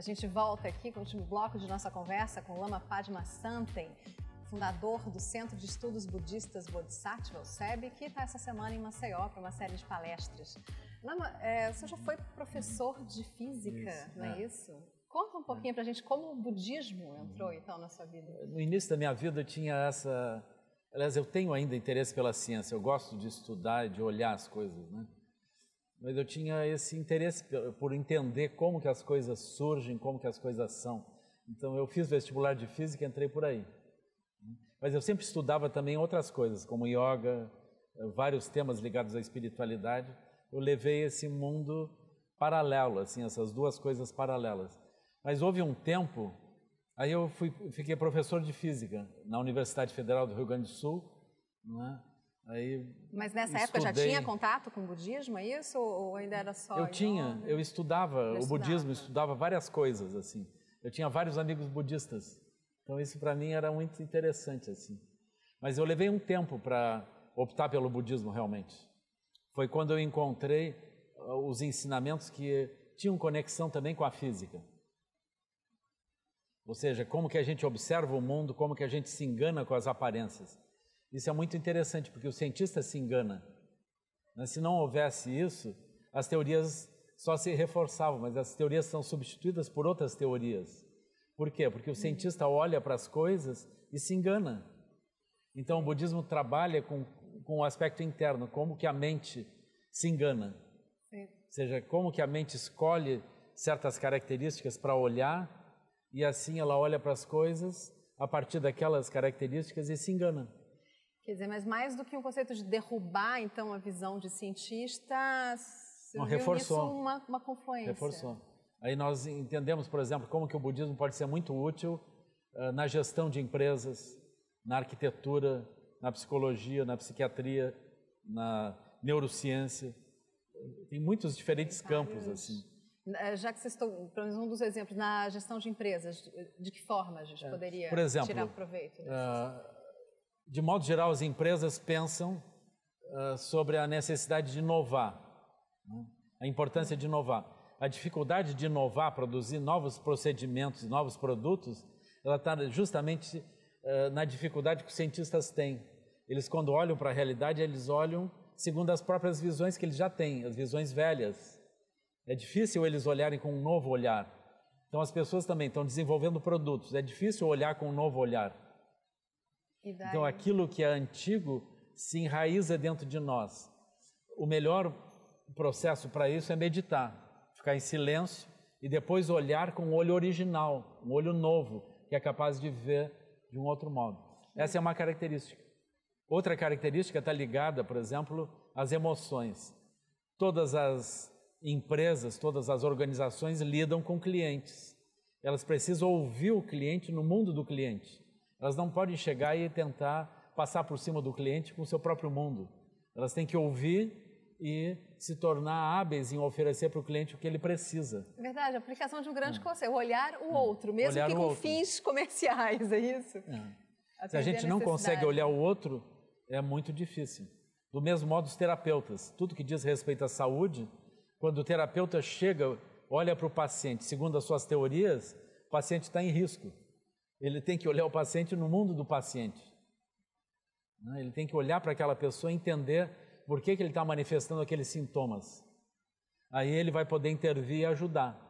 gente volta aqui com o último bloco de nossa conversa com Lama Padmasambhava, fundador do Centro de Estudos Budistas Bodhisattva, o SEB, que está essa semana em Maceió para uma série de palestras. Lama, você já foi professor de física, não é isso? Conta um pouquinho para a gente como o budismo entrou, então, na sua vida. No início da minha vida eu tinha essa... Aliás, eu tenho ainda interesse pela ciência, eu gosto de estudar e de olhar as coisas, né? Mas eu tinha esse interesse por entender como que as coisas surgem, como que as coisas são. Então eu fiz vestibular de física e entrei por aí. Mas eu sempre estudava também outras coisas, como yoga, vários temas ligados à espiritualidade. Eu levei esse mundo paralelo, assim, essas duas coisas paralelas. Mas houve um tempo, aí eu fiquei professor de física na Universidade Federal do Rio Grande do Sul, né? Aí mas nessa época já tinha contato com o budismo, é isso? Ou ainda era só... Eu estudava o budismo, estudava várias coisas, assim. Eu tinha vários amigos budistas, então isso para mim era muito interessante, assim. Mas eu levei um tempo para optar pelo budismo, realmente. Foi quando eu encontrei os ensinamentos que tinham conexão também com a física. Ou seja, como que a gente observa o mundo, como que a gente se engana com as aparências. Isso é muito interessante, porque o cientista se engana. Se não houvesse isso, as teorias só se reforçavam, mas as teorias são substituídas por outras teorias. Por quê? Porque o cientista olha para as coisas e se engana. Então o budismo trabalha com o aspecto interno, como que a mente se engana. Sim. Ou seja, como que a mente escolhe certas características para olhar e assim ela olha para as coisas a partir daquelas características e se engana. Quer dizer, mas mais do que um conceito de derrubar, então, a visão de cientista, reforçou uma confluência. Reforçou. Aí nós entendemos, por exemplo, como que o budismo pode ser muito útil na gestão de empresas, na arquitetura, na psicologia, na psiquiatria, na neurociência. Tem muitos diferentes campos, assim. Já que vocês estão, pelo menos um dos exemplos, na gestão de empresas, de que forma a gente poderia por exemplo, tirar proveito disso? De modo geral, as empresas pensam sobre a necessidade de inovar, né? A importância de inovar. A dificuldade de inovar, produzir novos procedimentos, novos produtos, ela está justamente na dificuldade que os cientistas têm. Eles, quando olham para a realidade, eles olham segundo as próprias visões que eles já têm, as visões velhas. É difícil eles olharem com um novo olhar. Então, as pessoas também estão desenvolvendo produtos. É difícil olhar com um novo olhar. Então, aquilo que é antigo se enraiza dentro de nós. O melhor processo para isso é meditar, ficar em silêncio e depois olhar com o olho original, um olho novo, que é capaz de ver de um outro modo. Essa é uma característica. Outra característica está ligada, por exemplo, às emoções. Todas as empresas, todas as organizações lidam com clientes. Elas precisam ouvir o cliente no mundo do cliente. Elas não podem chegar e tentar passar por cima do cliente com o seu próprio mundo. Elas têm que ouvir e se tornar hábeis em oferecer para o cliente o que ele precisa. É verdade, a aplicação de um grande conceito, olhar o outro, mesmo olhar que com fins comerciais, é isso? Se a gente não consegue olhar o outro, é muito difícil. Do mesmo modo, os terapeutas, tudo que diz respeito à saúde, quando o terapeuta chega, olha para o paciente, segundo as suas teorias, o paciente está em risco. Ele tem que olhar o paciente no mundo do paciente. Ele tem que olhar para aquela pessoa e entender por que ele está manifestando aqueles sintomas. Aí ele vai poder intervir e ajudar.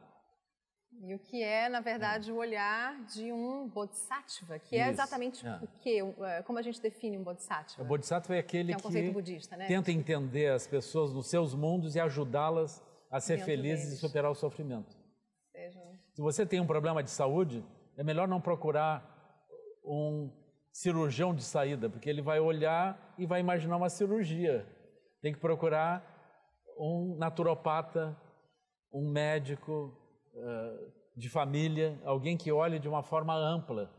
E o que é, na verdade, o olhar de um bodhisattva, que é exatamente o quê? Como a gente define um bodhisattva? O bodhisattva é aquele que é um conceito budista, né? Tenta entender as pessoas nos seus mundos e ajudá-las a ser felizes e superar o sofrimento. Se você tem um problema de saúde, é melhor não procurar um cirurgião de saída, porque ele vai olhar e vai imaginar uma cirurgia. Tem que procurar um naturopata, um médico de família, alguém que olhe de uma forma ampla.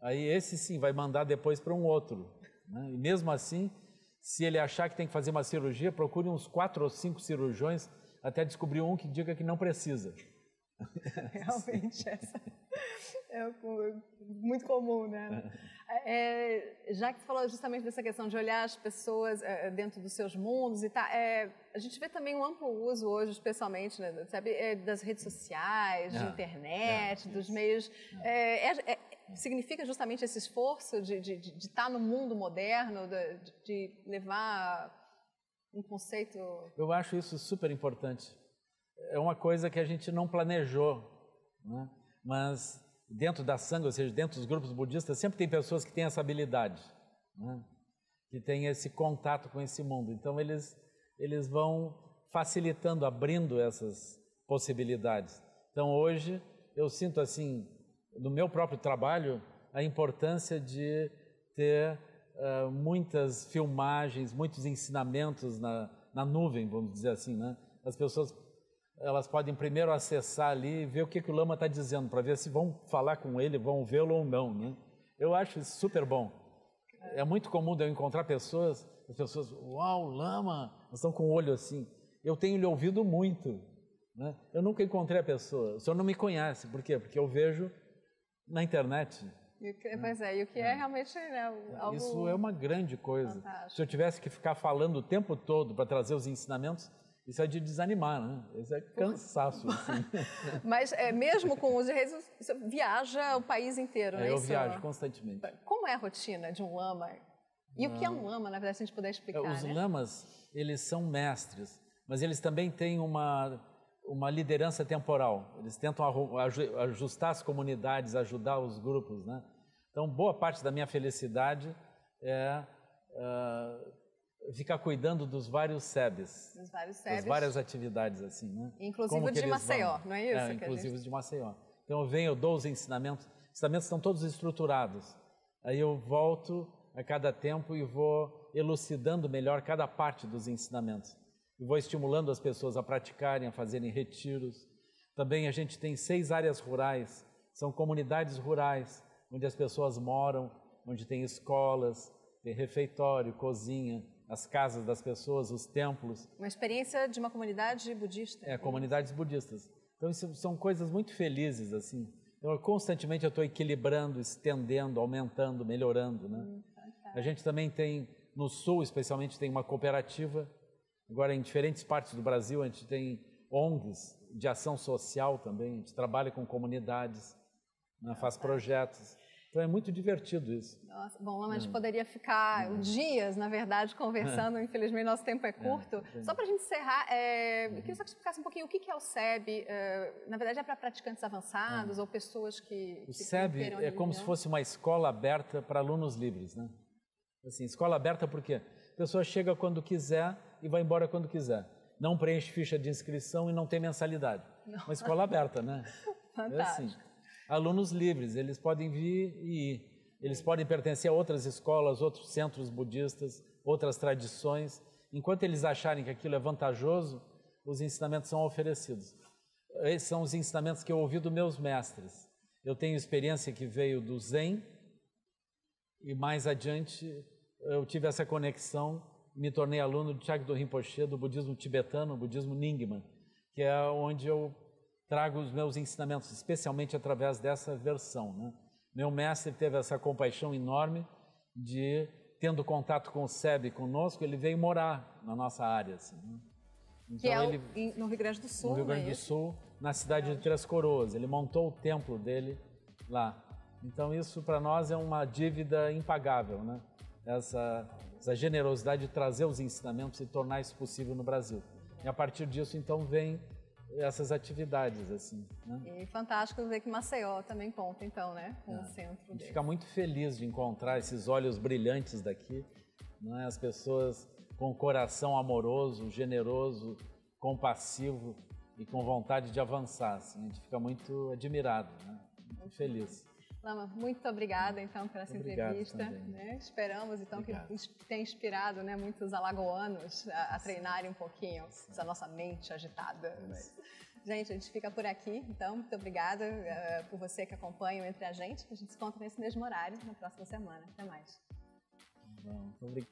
Aí esse sim vai mandar depois para um outro, né? E mesmo assim, se ele achar que tem que fazer uma cirurgia, procure uns 4 ou 5 cirurgiões até descobrir um que diga que não precisa. Realmente, É muito comum, né? Já que você falou justamente dessa questão de olhar as pessoas dentro dos seus mundos e tal, a gente vê também um amplo uso hoje, especialmente, né, sabe, das redes sociais, de internet, dos meios... significa justamente esse esforço de estar no mundo moderno, de levar um conceito... Eu acho isso super importante. É uma coisa que a gente não planejou, né? Mas dentro da Sangha, ou seja, dentro dos grupos budistas, sempre tem pessoas que têm essa habilidade, né? Que têm esse contato com esse mundo. Então, eles vão facilitando, abrindo essas possibilidades. Então, hoje, eu sinto, assim, no meu próprio trabalho, a importância de ter muitas filmagens, muitos ensinamentos na nuvem, vamos dizer assim, né? As pessoas, elas podem primeiro acessar ali e ver o que o Lama está dizendo, para ver se vão falar com ele, vão vê-lo ou não, né? Eu acho isso super bom. É muito comum eu encontrar pessoas, as pessoas, uau, Lama, elas estão com o olho assim. Eu tenho lhe ouvido muito, né? Eu nunca encontrei a pessoa, o senhor não me conhece, por quê? Porque eu vejo na internet. Pois é, e o que é realmente, né, algo... Isso é uma grande coisa. Fantástico. Se eu tivesse que ficar falando o tempo todo para trazer os ensinamentos, isso é de desanimar, né? Isso é cansaço, assim. Mas mesmo com os redes, você viaja o país inteiro, né? Eu viajo constantemente. Como é a rotina de um lama? E o que é um lama, na verdade, se a gente puder explicar, Os né? lamas, eles são mestres, mas eles também têm uma liderança temporal. Eles tentam ajustar as comunidades, ajudar os grupos, né? Então, boa parte da minha felicidade é ficar cuidando dos vários SEBs. Dos vários SEBs. Das várias atividades, assim, né? Inclusive de Maceió, não é isso? Inclusive de Maceió. Então, eu dou os ensinamentos. Os ensinamentos estão todos estruturados. Aí eu volto a cada tempo e vou elucidando melhor cada parte dos ensinamentos. E vou estimulando as pessoas a praticarem, a fazerem retiros. Também a gente tem 6 áreas rurais, são comunidades rurais, onde as pessoas moram, onde tem escolas, tem refeitório, cozinha, as casas das pessoas, os templos. Uma experiência de uma comunidade budista. Comunidades budistas. Então, isso são coisas muito felizes, assim. Então, constantemente eu estou equilibrando, estendendo, aumentando, melhorando, né? A gente também tem, no Sul especialmente, tem uma cooperativa. Agora, em diferentes partes do Brasil, a gente tem ONGs de ação social também. A gente trabalha com comunidades, né? Faz projetos. Então, é muito divertido isso. Nossa, bom, Lama, a gente poderia ficar dias, na verdade, conversando. Infelizmente, nosso tempo é curto. Só para a gente encerrar, eu queria só que você explicasse um pouquinho o que é o SEB. Na verdade, é para praticantes avançados ou pessoas que... O SEB é como se fosse uma escola aberta para alunos livres, né? Assim, escola aberta por quê? A pessoa chega quando quiser e vai embora quando quiser. Não preenche ficha de inscrição e não tem mensalidade. Uma escola aberta, né? Fantástico. É assim. Alunos livres, eles podem vir e ir. Eles podem pertencer a outras escolas, outros centros budistas, outras tradições. Enquanto eles acharem que aquilo é vantajoso, os ensinamentos são oferecidos. Esses são os ensinamentos que eu ouvi dos meus mestres. Eu tenho experiência que veio do Zen e mais adiante eu tive essa conexão, me tornei aluno de Chagdo Rinpoche, do budismo tibetano, o budismo Nyingma, que é onde eu trago os meus ensinamentos, especialmente através dessa versão, né? Meu mestre teve essa compaixão enorme de, tendo contato com o SEB conosco, ele veio morar na nossa área. Assim, né? Então, que é no Rio Grande do Sul, no Rio Grande do Sul, na cidade de Três Coroas. Ele montou o templo dele lá. Então, isso para nós é uma dívida impagável, né? Essa generosidade de trazer os ensinamentos e tornar isso possível no Brasil. E a partir disso, então, vem essas atividades, assim, né? E fantástico ver que Maceió também conta, então, né? Com o centro A gente fica muito feliz de encontrar esses olhos brilhantes daqui, né? As pessoas com o coração amoroso, generoso, compassivo e com vontade de avançar, assim. A gente fica muito admirado, né? Muito feliz. Lama, muito obrigada, então, por essa entrevista. Né? Esperamos, então, que tenha inspirado, né, muitos alagoanos a treinarem um pouquinho essa nossa mente agitada. Gente, a gente fica por aqui, então, muito obrigada por você que acompanha o Entre a Gente. A gente se encontra nesse mesmo horário na próxima semana. Até mais. Muito obrigado.